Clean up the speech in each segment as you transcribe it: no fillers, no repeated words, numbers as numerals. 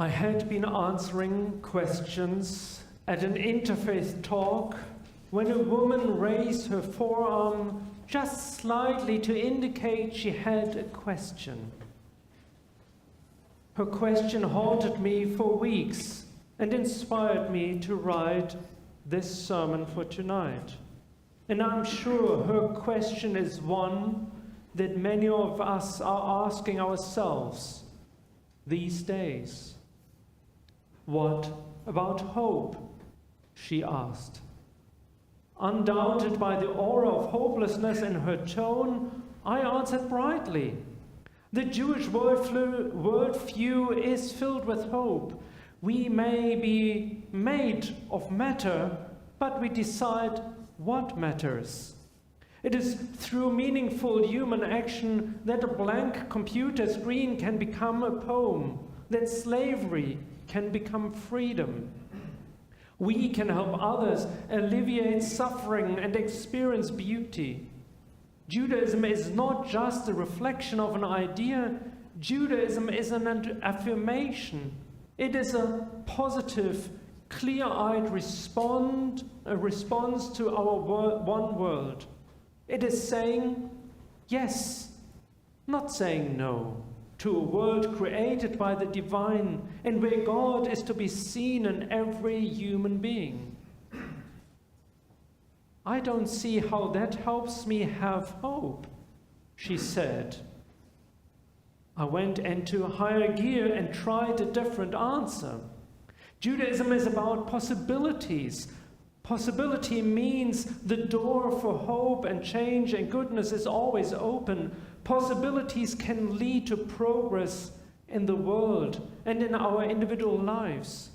I had been answering questions at an Interfaith talk when a woman raised her forearm just slightly to indicate she had a question. Her question haunted me for weeks and inspired me to write this sermon for tonight. And I'm sure her question is one that many of us are asking ourselves these days. What about hope? She asked. Undaunted by the aura of hopelessness in her tone, I answered brightly. The Jewish worldview is filled with hope. We may be made of matter, but we decide what matters. It is through meaningful human action that a blank computer screen can become a poem, that slavery can become freedom. We can help others alleviate suffering and experience beauty. Judaism is not just a reflection of an idea. Judaism is an affirmation. It is a positive, clear-eyed response to our one world. It is saying yes, not saying no, to a world created by the divine and where God is to be seen in every human being. I don't see how that helps me have hope, she said. I went into higher gear and tried a different answer. Judaism is about possibilities. Possibility means the door for hope and change and goodness is always open. Possibilities can lead to progress in the world and in our individual lives.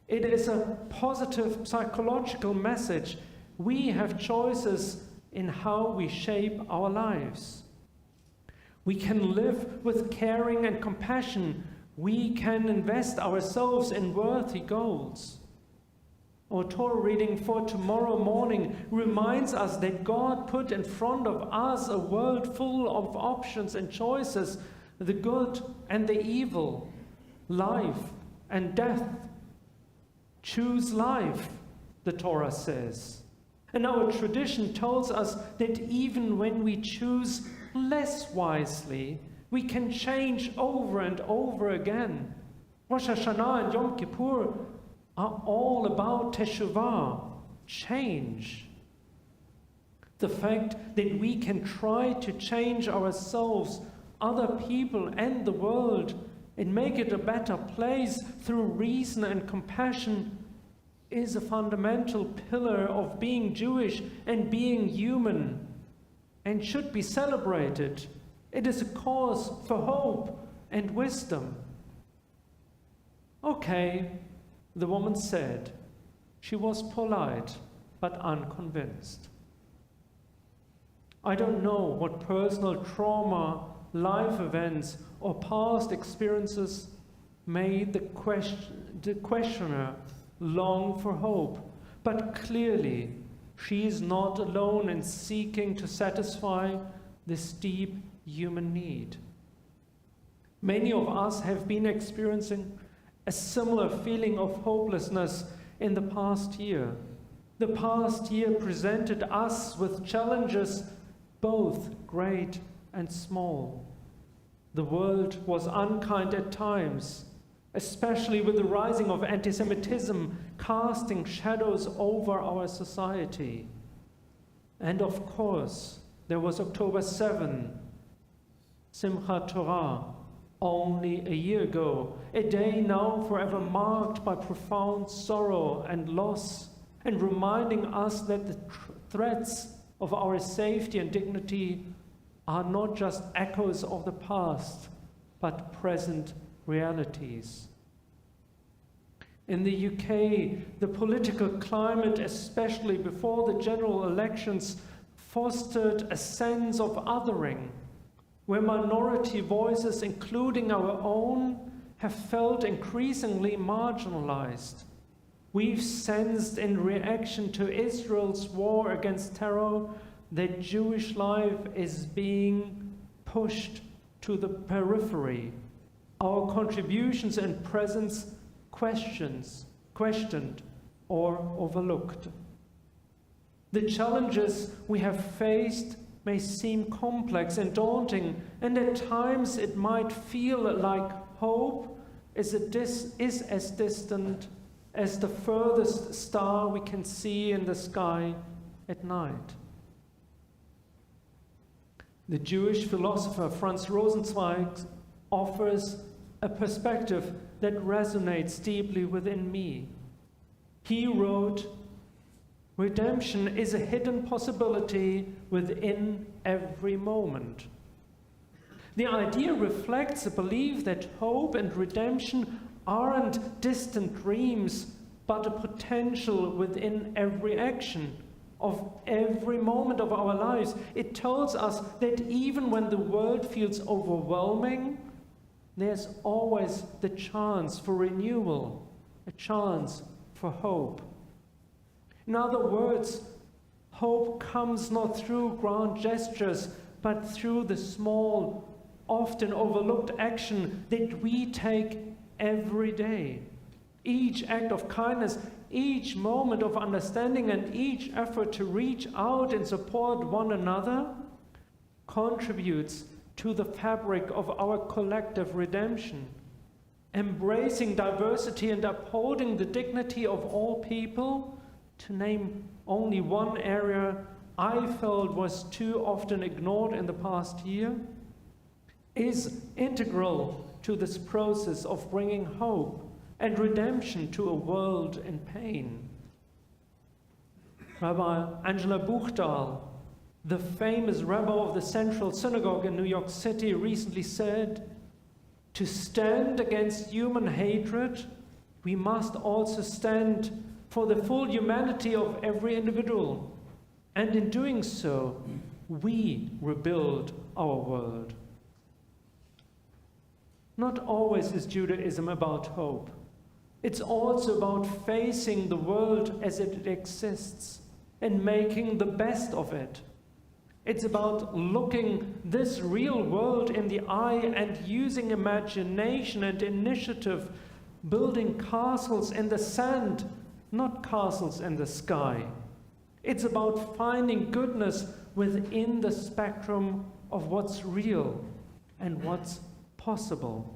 It is a positive psychological message. We have choices in how we shape our lives. We can live with caring and compassion. We can invest ourselves in worthy goals. Our Torah reading for tomorrow morning reminds us that God put in front of us a world full of options and choices, the good and the evil, life and death. Choose life, the Torah says. And our tradition tells us that even when we choose less wisely, we can change over and over again. Rosh Hashanah and Yom Kippur are all about teshuvah, change. The fact that we can try to change ourselves, other people, and the world, and make it a better place through reason and compassion is a fundamental pillar of being Jewish and being human, and should be celebrated. It is a cause for hope and wisdom. Okay, the woman said. She was polite, but unconvinced. I don't know what personal trauma, life events, or past experiences made the questioner long for hope, but clearly she is not alone in seeking to satisfy this deep human need. Many of us have been experiencing a similar feeling of hopelessness in the past year. The past year presented us with challenges, both great and small. The world was unkind at times, especially with the rising of anti-Semitism casting shadows over our society. And of course, there was October 7, Simchat Torah, only a year ago, a day now forever marked by profound sorrow and loss, and reminding us that the threats of our safety and dignity are not just echoes of the past, but present realities. In the UK, the political climate, especially before the general elections, fostered a sense of othering, where minority voices, including our own, have felt increasingly marginalized. We've sensed in reaction to Israel's war against terror that Jewish life is being pushed to the periphery. our contributions and presence questioned or overlooked. The challenges we have faced may seem complex and daunting, and at times it might feel like hope is as distant as the furthest star we can see in the sky at night. The Jewish philosopher Franz Rosenzweig offers a perspective that resonates deeply within me. He wrote, "Redemption is a hidden possibility within every moment." The idea reflects a belief that hope and redemption aren't distant dreams, but a potential within every action of every moment of our lives. It tells us that even when the world feels overwhelming, there's always the chance for renewal, a chance for hope. In other words, hope comes not through grand gestures, but through the small, often overlooked action that we take every day. Each act of kindness, each moment of understanding, and each effort to reach out and support one another contributes to the fabric of our collective redemption. Embracing diversity and upholding the dignity of all people, to name only one area I felt was too often ignored in the past year, is integral to this process of bringing hope and redemption to a world in pain. Rabbi Angela Buchdahl, the famous rabbi of the Central Synagogue in New York City, recently said, "To stand against human hatred, we must also stand for the full humanity of every individual. And in doing so, we rebuild our world." Not always is Judaism about hope. It's also about facing the world as it exists and making the best of it. It's about looking this real world in the eye and using imagination and initiative, building castles in the sand, not castles in the sky. It's about finding goodness within the spectrum of what's real and what's possible.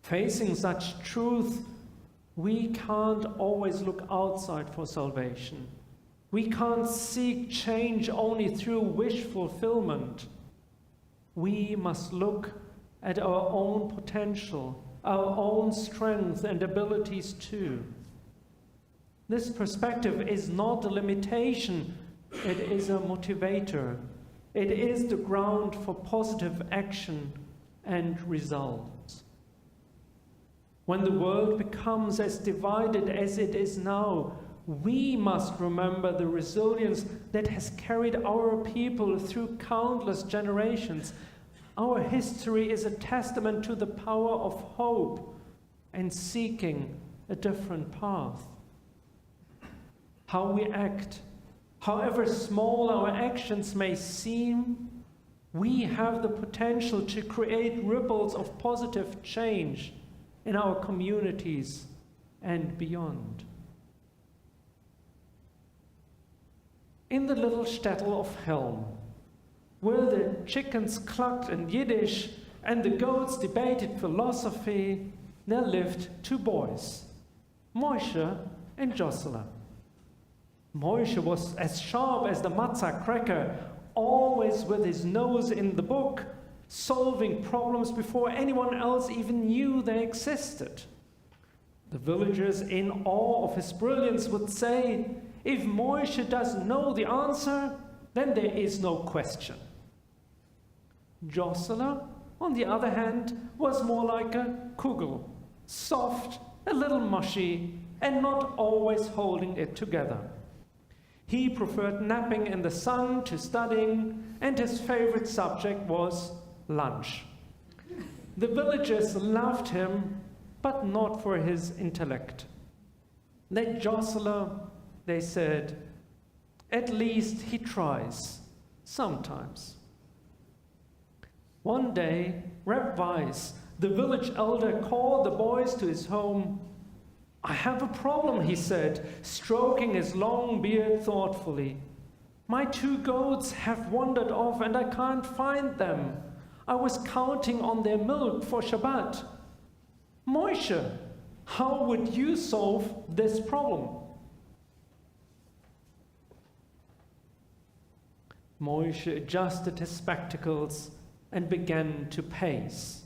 Facing such truth, we can't always look outside for salvation. We can't seek change only through wish fulfillment. We must look at our own potential, our own strength and abilities too. This perspective is not a limitation, it is a motivator. It is the ground for positive action and results. When the world becomes as divided as it is now, we must remember the resilience that has carried our people through countless generations. Our history is a testament to the power of hope and seeking a different path. How we act, however small our actions may seem, we have the potential to create ripples of positive change in our communities and beyond. In the little shtetl of Helm, where the chickens clucked in Yiddish and the goats debated philosophy, there lived two boys, Moshe and Joshua. Moshe was as sharp as the matzah cracker, always with his nose in the book, solving problems before anyone else even knew they existed. The villagers, in awe of his brilliance, would say, if Moshe doesn't know the answer, then there is no question. Joshua, on the other hand, was more like a kugel, soft, a little mushy, and not always holding it together. He preferred napping in the sun to studying, and his favorite subject was lunch. The villagers loved him, but not for his intellect. That Joshua, they said, at least he tries, sometimes. One day, Reb Weiss, the village elder called the boys to his home. "I have a problem," he said, stroking his long beard thoughtfully. "My 2 goats have wandered off and I can't find them. I was counting on their milk for Shabbat. Moshe, how would you solve this problem?" Moshe adjusted his spectacles and began to pace.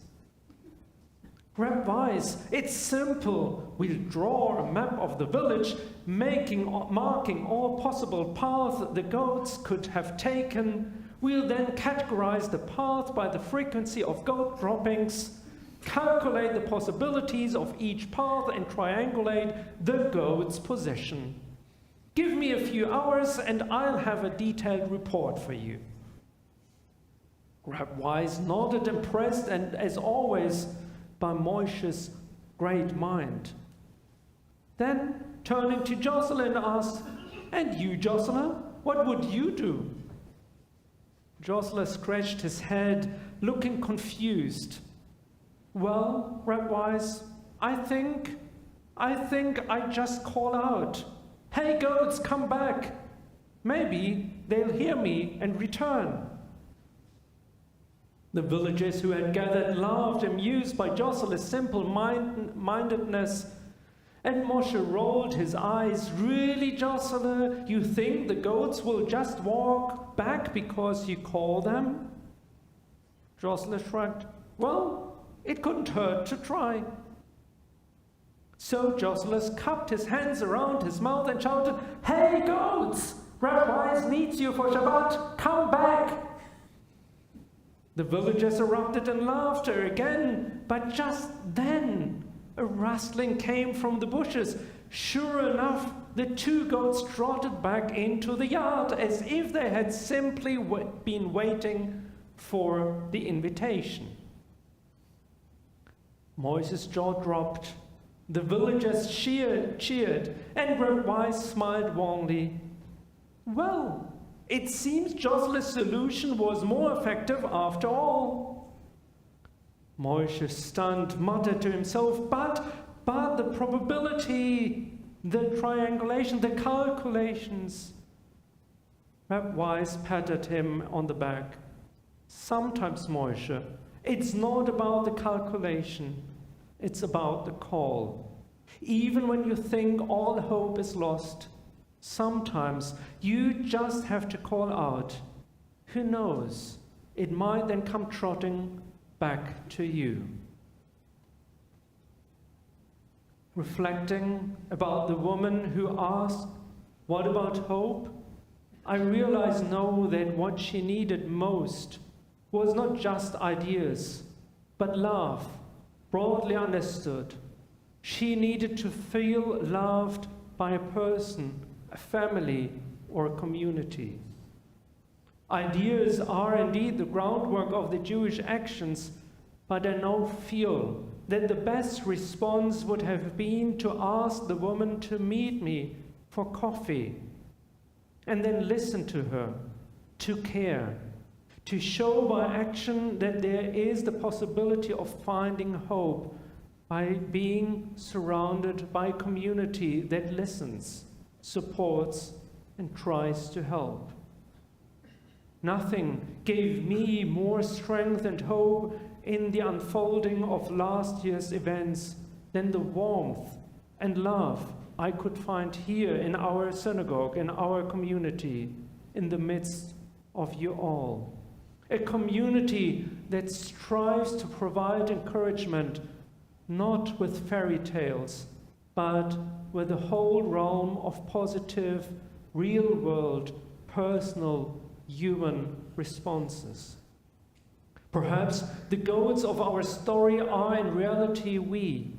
"Rabbis, it's simple. We'll draw a map of the village, marking all possible paths the goats could have taken. We'll then categorize the path by the frequency of goat droppings, calculate the possibilities of each path, and triangulate the goat's position. Give me a few hours and I'll have a detailed report for you." Rabbis nodded, impressed and, as always, by Moshe's great mind. Then, turning to Jocelyn, asked, "And you, Jocelyn, what would you do?" Jocelyn scratched his head, looking confused. "Well, Rabbis, I think I'd just call out, 'Hey goats, come back!' Maybe they'll hear me and return." The villagers who had gathered laughed, amused by Jocelyn's simple-mindedness, and Moshe rolled his eyes. "Really, Jocelyn, you think the goats will just walk back because you call them?" Jocelyn shrugged. "Well, it couldn't hurt to try." So Jocelyn cupped his hands around his mouth and shouted, "Hey goats, Rabbis needs you for Shabbat, come back!" The villagers erupted in laughter again, but just then a rustling came from the bushes. Sure enough, the 2 goats trotted back into the yard as if they had simply been waiting for the invitation. Moshe's jaw dropped. The villagers cheered, and Rabbi smiled warmly. "Well, it seems Jocelyn's solution was more effective after all." Moshe, stunned, muttered to himself, but the probability, the triangulation, the calculations. Rabbi patted him on the back. "Sometimes, Moshe, it's not about the calculation, it's about the call. Even when you think all hope is lost, sometimes you just have to call out. Who knows? It might then come trotting back to you." Reflecting about the woman who asked, "What about hope?" I realize now that what she needed most was not just ideas, but love, broadly understood. She needed to feel loved by a person, a family, or a community. Ideas are indeed the groundwork of the Jewish actions, but I now feel that the best response would have been to ask the woman to meet me for coffee, and then listen to her, to care, to show by action that there is the possibility of finding hope by being surrounded by a community that listens, supports, and tries to help. Nothing gave me more strength and hope in the unfolding of last year's events than the warmth and love I could find here in our synagogue, in our community, in the midst of you all. A community that strives to provide encouragement, not with fairy tales, but with a whole realm of positive, real-world, personal, human responses. Perhaps the goats of our story are in reality we.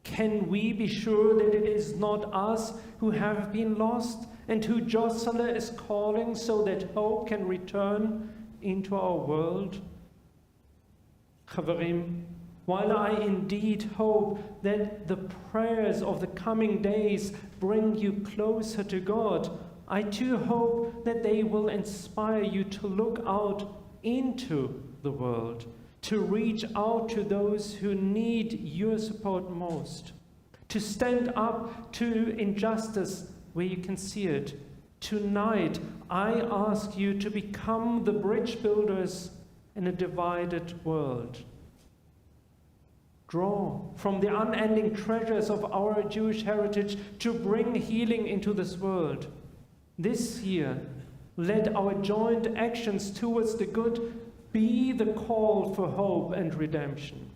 Can we be sure that it is not us who have been lost and who Jocelyn is calling so that hope can return into our world? Chavarim, while I indeed hope that the prayers of the coming days bring you closer to God, I too hope that they will inspire you to look out into the world, to reach out to those who need your support most, to stand up to injustice where you can see it. Tonight, I ask you to become the bridge builders in a divided world. Draw from the unending treasures of our Jewish heritage to bring healing into this world. This year, let our joint actions towards the good be the call for hope and redemption.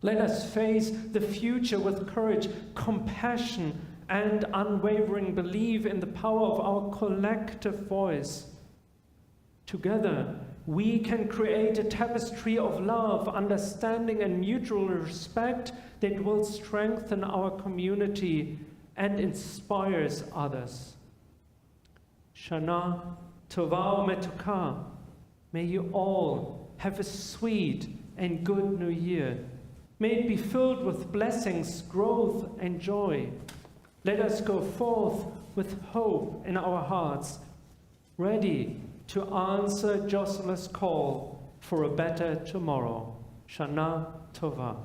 Let us face the future with courage, compassion, and unwavering belief in the power of our collective voice. Together, we can create a tapestry of love, understanding, and mutual respect that will strengthen our community and inspires others. Shanah Tovah Metukah. May you all have a sweet and good new year. May it be filled with blessings, growth, and joy. Let us go forth with hope in our hearts, ready to answer Joshua's call for a better tomorrow. Shanah Tovah.